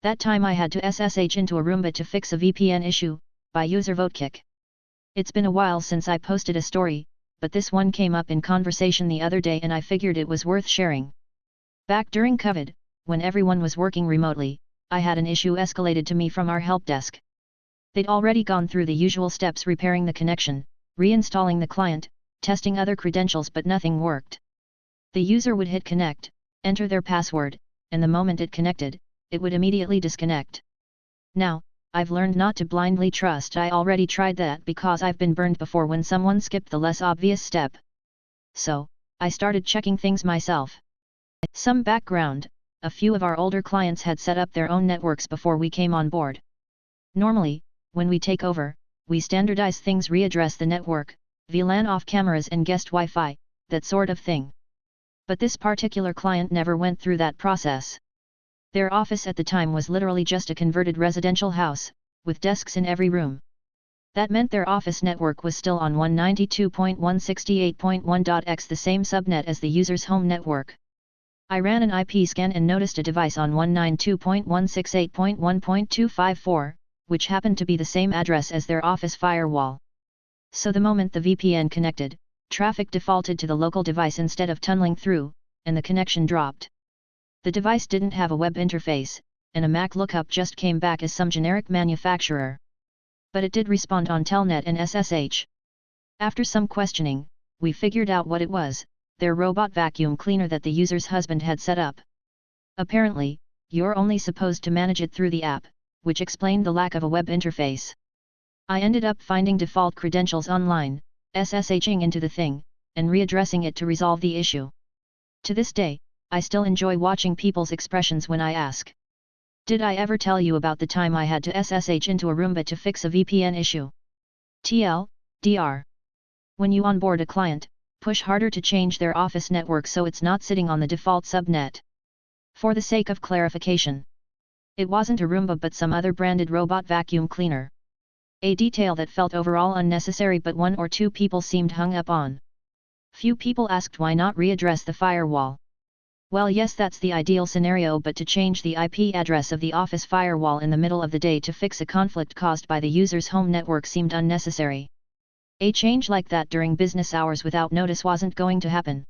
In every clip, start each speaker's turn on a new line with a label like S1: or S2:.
S1: That time I had to SSH into a Roomba to fix a VPN issue, by user votekick. It's been a while since I posted a story, but this one came up in conversation the other day and I figured it was worth sharing. Back during COVID, when everyone was working remotely, I had an issue escalated to me from our help desk. They'd already gone through the usual steps, repairing the connection, reinstalling the client, testing other credentials, but nothing worked. The user would hit connect, enter their password, and the moment it connected, it would immediately disconnect. Now, I've learned not to blindly trust. I already tried that because I've been burned before when someone skipped the less obvious step. So, I started checking things myself. Some background: a few of our older clients had set up their own networks before we came on board. Normally, when we take over, we standardize things, readdress the network, VLAN off cameras and guest Wi-Fi, that sort of thing. But this particular client never went through that process. Their office at the time was literally just a converted residential house, with desks in every room. That meant their office network was still on 192.168.1.x, the same subnet as the user's home network. I ran an IP scan and noticed a device on 192.168.1.254, which happened to be the same address as their office firewall. So the moment the VPN connected, traffic defaulted to the local device instead of tunneling through, and the connection dropped. The device didn't have a web interface, and a MAC lookup just came back as some generic manufacturer. But it did respond on Telnet and SSH. After some questioning, we figured out what it was: their robot vacuum cleaner that the user's husband had set up. Apparently, you're only supposed to manage it through the app, which explained the lack of a web interface. I ended up finding default credentials online, SSHing into the thing, and readdressing it to resolve the issue. To this day, I still enjoy watching people's expressions when I ask, "Did I ever tell you about the time I had to SSH into a Roomba to fix a VPN issue?" TLDR. When you onboard a client, push harder to change their office network so it's not sitting on the default subnet. For the sake of clarification, it wasn't a Roomba but some other branded robot vacuum cleaner. A detail that felt overall unnecessary, but one or two people seemed hung up on. Few people asked why not readdress the firewall. Well, yes, that's the ideal scenario, but to change the IP address of the office firewall in the middle of the day to fix a conflict caused by the user's home network seemed unnecessary. A change like that during business hours without notice wasn't going to happen.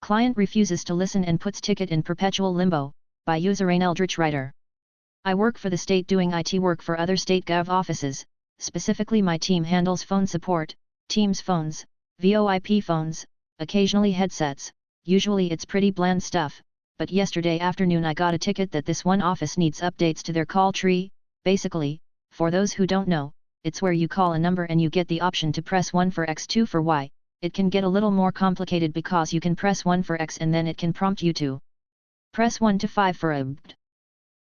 S1: Client refuses to listen and puts ticket in perpetual limbo, by user Rain Eldritch Writer. I work for the state doing IT work for other state gov offices. Specifically, my team handles phone support, Teams phones, VoIP phones, occasionally headsets. Usually it's pretty bland stuff, but yesterday afternoon I got a ticket that this one office needs updates to their call tree. Basically, for those who don't know, it's where you call a number and you get the option to press 1 for X, 2 for Y. It can get a little more complicated because you can press 1 for X and then it can prompt you to press 1 to 5 for Y.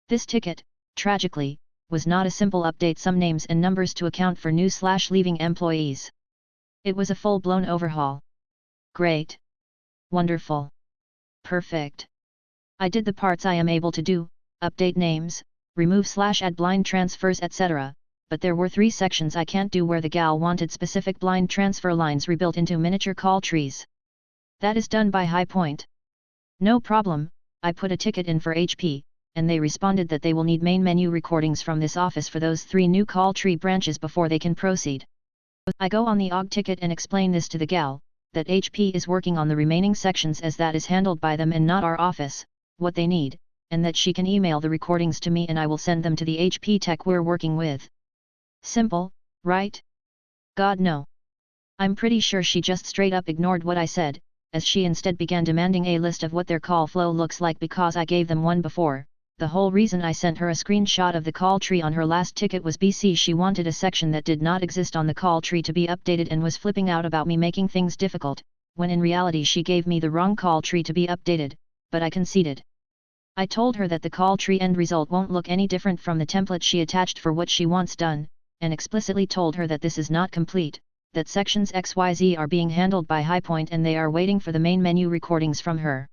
S1: This ticket, tragically, was not a simple update some names and numbers to account for new/leaving employees. It was a full-blown overhaul. Great. Wonderful. Perfect. I did the parts I am able to do, update names, remove/add blind transfers, etc., but there were 3 sections I can't do where the gal wanted specific blind transfer lines rebuilt into miniature call trees. That is done by Highpoint. No problem, I put a ticket in for HP, and they responded that they will need main menu recordings from this office for those 3 new call tree branches before they can proceed. I go on the OG ticket and explain this to the gal, that HP is working on the remaining sections as that is handled by them and not our office, what they need, and that she can email the recordings to me and I will send them to the HP tech we're working with. Simple, right? God no. I'm pretty sure she just straight up ignored what I said, as she instead began demanding a list of what their call flow looks like because I gave them one before. The whole reason I sent her a screenshot of the call tree on her last ticket was BC she wanted a section that did not exist on the call tree to be updated and was flipping out about me making things difficult, when in reality she gave me the wrong call tree to be updated, but I conceded. I told her that the call tree end result won't look any different from the template she attached for what she wants done, and explicitly told her that this is not complete, that sections XYZ are being handled by Highpoint and they are waiting for the main menu recordings from her.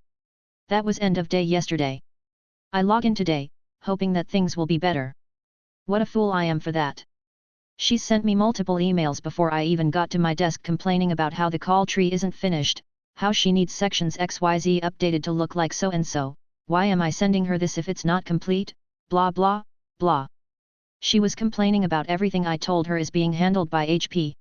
S1: That was end of day yesterday. I log in today, hoping that things will be better. What a fool I am for that. She's sent me multiple emails before I even got to my desk complaining about how the call tree isn't finished, how she needs sections XYZ updated to look like so and so. Why am I sending her this if it's not complete? Blah blah, blah. She was complaining about everything I told her is being handled by HP.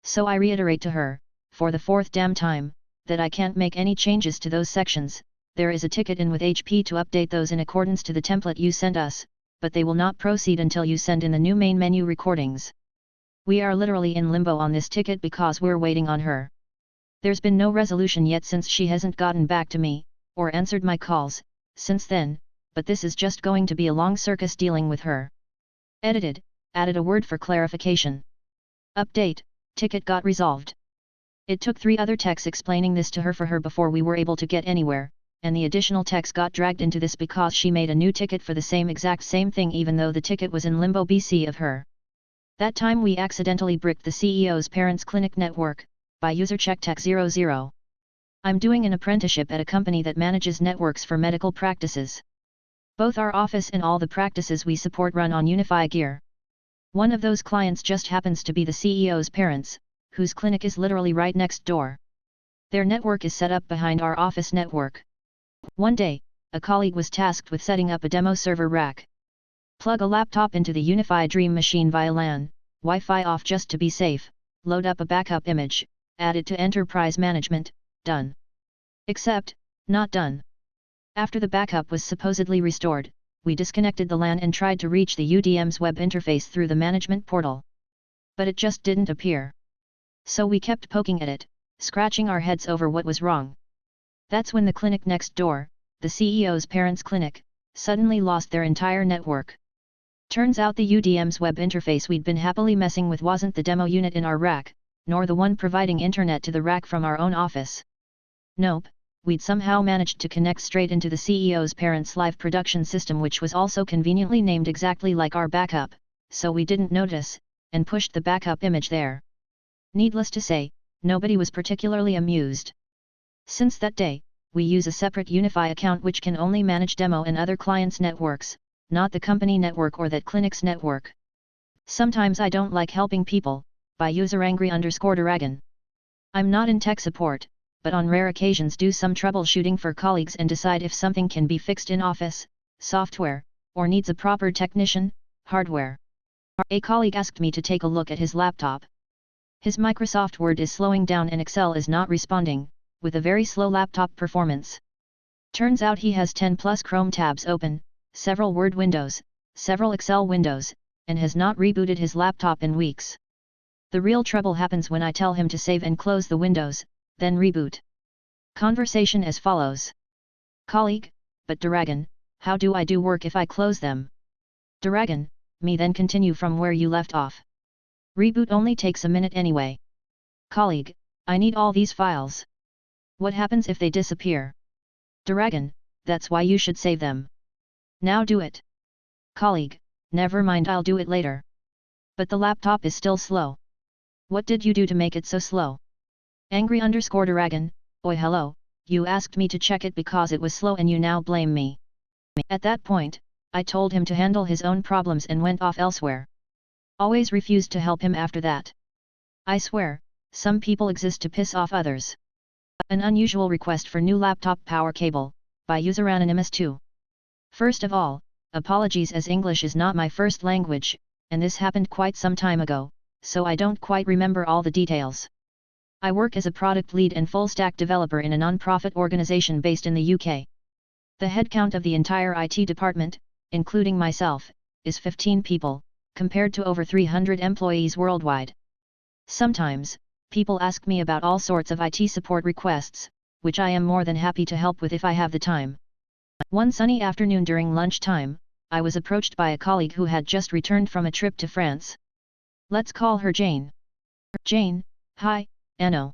S1: So I reiterate to her, for the fourth damn time, that I can't make any changes to those sections. There is a ticket in with HP to update those in accordance to the template you sent us, but they will not proceed until you send in the new main menu recordings. We are literally in limbo on this ticket because we're waiting on her. There's been no resolution yet since she hasn't gotten back to me, or answered my calls, since then, but this is just going to be a long circus dealing with her. Edited, added a word for clarification. Update, ticket got resolved. It took 3 other techs explaining this to her for her before we were able to get anywhere, and the additional techs got dragged into this because she made a new ticket for the exact same thing even though the ticket was in limbo BC of her. That time we accidentally bricked the CEO's parents' clinic network, by user check tech 00. I'm doing an apprenticeship at a company that manages networks for medical practices. Both our office and all the practices we support run on Unify gear. One of those clients just happens to be the CEO's parents, whose clinic is literally right next door. Their network is set up behind our office network. One day, a colleague was tasked with setting up a demo server rack. Plug a laptop into the Unify Dream machine via LAN, Wi-Fi off just to be safe, load up a backup image, add it to enterprise management, done. Except, not done. After the backup was supposedly restored, we disconnected the LAN and tried to reach the UDM's web interface through the management portal. But it just didn't appear. So we kept poking at it, scratching our heads over what was wrong. That's when the clinic next door, the CEO's parents' clinic, suddenly lost their entire network. Turns out the UDM's web interface we'd been happily messing with wasn't the demo unit in our rack, nor the one providing internet to the rack from our own office. Nope, we'd somehow managed to connect straight into the CEO's parents' live production system, which was also conveniently named exactly like our backup, so we didn't notice, and pushed the backup image there. Needless to say, nobody was particularly amused. Since that day, we use a separate Unify account which can only manage demo and other clients' networks, not the company network or that clinic's network. Sometimes I don't like helping people, by user angry_dragon. I'm not in tech support, but on rare occasions do some troubleshooting for colleagues and decide if something can be fixed in office, software, or needs a proper technician, hardware. A colleague asked me to take a look at his laptop. His Microsoft Word is slowing down and Excel is not responding, with a very slow laptop performance. Turns out he has 10 plus Chrome tabs open, several Word windows, several Excel windows, and has not rebooted his laptop in weeks. The real trouble happens when I tell him to save and close the windows, then reboot. Conversation as follows. Colleague, but Dragon, how do I do work if I close them? Dragon, me then continue from where you left off. Reboot only takes a minute anyway. Colleague, I need all these files. What happens if they disappear? Dragon, that's why you should save them. Now do it. Colleague, never mind, I'll do it later. But the laptop is still slow. What did you do to make it so slow? Angry_dragon, oi hello, you asked me to check it because it was slow and you now blame me. At that point, I told him to handle his own problems and went off elsewhere. Always refused to help him after that. I swear, some people exist to piss off others. An unusual request for new laptop power cable, by user Anonymous 2. First of all, apologies as English is not my first language, and this happened quite some time ago, so I don't quite remember all the details. I work as a product lead and full-stack developer in a non-profit organization based in the UK. The headcount of the entire IT department, including myself, is 15 people, compared to over 300 employees worldwide. Sometimes, people ask me about all sorts of IT support requests, which I am more than happy to help with if I have the time. One sunny afternoon during lunchtime, I was approached by a colleague who had just returned from a trip to France. Let's call her Jane. Jane, hi, Anno.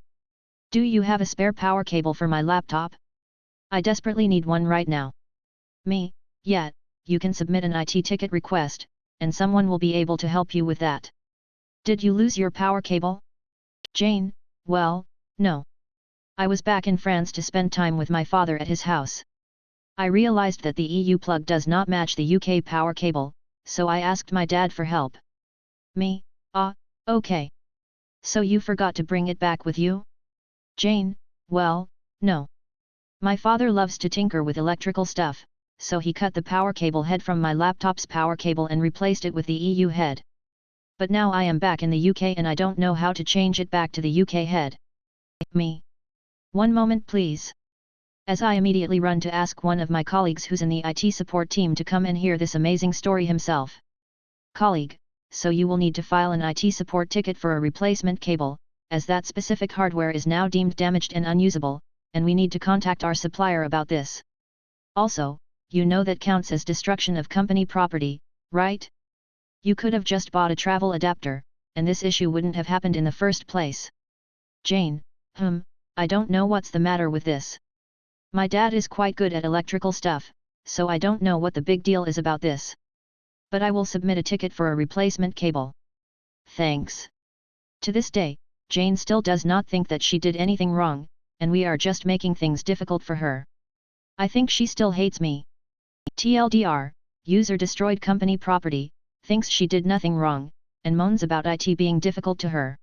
S1: Do you have a spare power cable for my laptop? I desperately need one right now. Me, yeah, you can submit an IT ticket request, and someone will be able to help you with that. Did you lose your power cable? Jane, well, no. I was back in France to spend time with my father at his house. I realized that the EU plug does not match the UK power cable, so I asked my dad for help. Me, okay. So you forgot to bring it back with you? Jane, well, no. My father loves to tinker with electrical stuff, so he cut the power cable head from my laptop's power cable and replaced it with the EU head. But now I am back in the UK and I don't know how to change it back to the UK head. Me. One moment please. As I immediately run to ask one of my colleagues who's in the IT support team to come and hear this amazing story himself. Colleague, so you will need to file an IT support ticket for a replacement cable, as that specific hardware is now deemed damaged and unusable, and we need to contact our supplier about this. Also, you know that counts as destruction of company property, right? You could have just bought a travel adapter, and this issue wouldn't have happened in the first place. Jane, I don't know what's the matter with this. My dad is quite good at electrical stuff, so I don't know what the big deal is about this. But I will submit a ticket for a replacement cable. Thanks. To this day, Jane still does not think that she did anything wrong, and we are just making things difficult for her. I think she still hates me. TLDR, user destroyed company property, thinks she did nothing wrong, and moans about IT being difficult to her.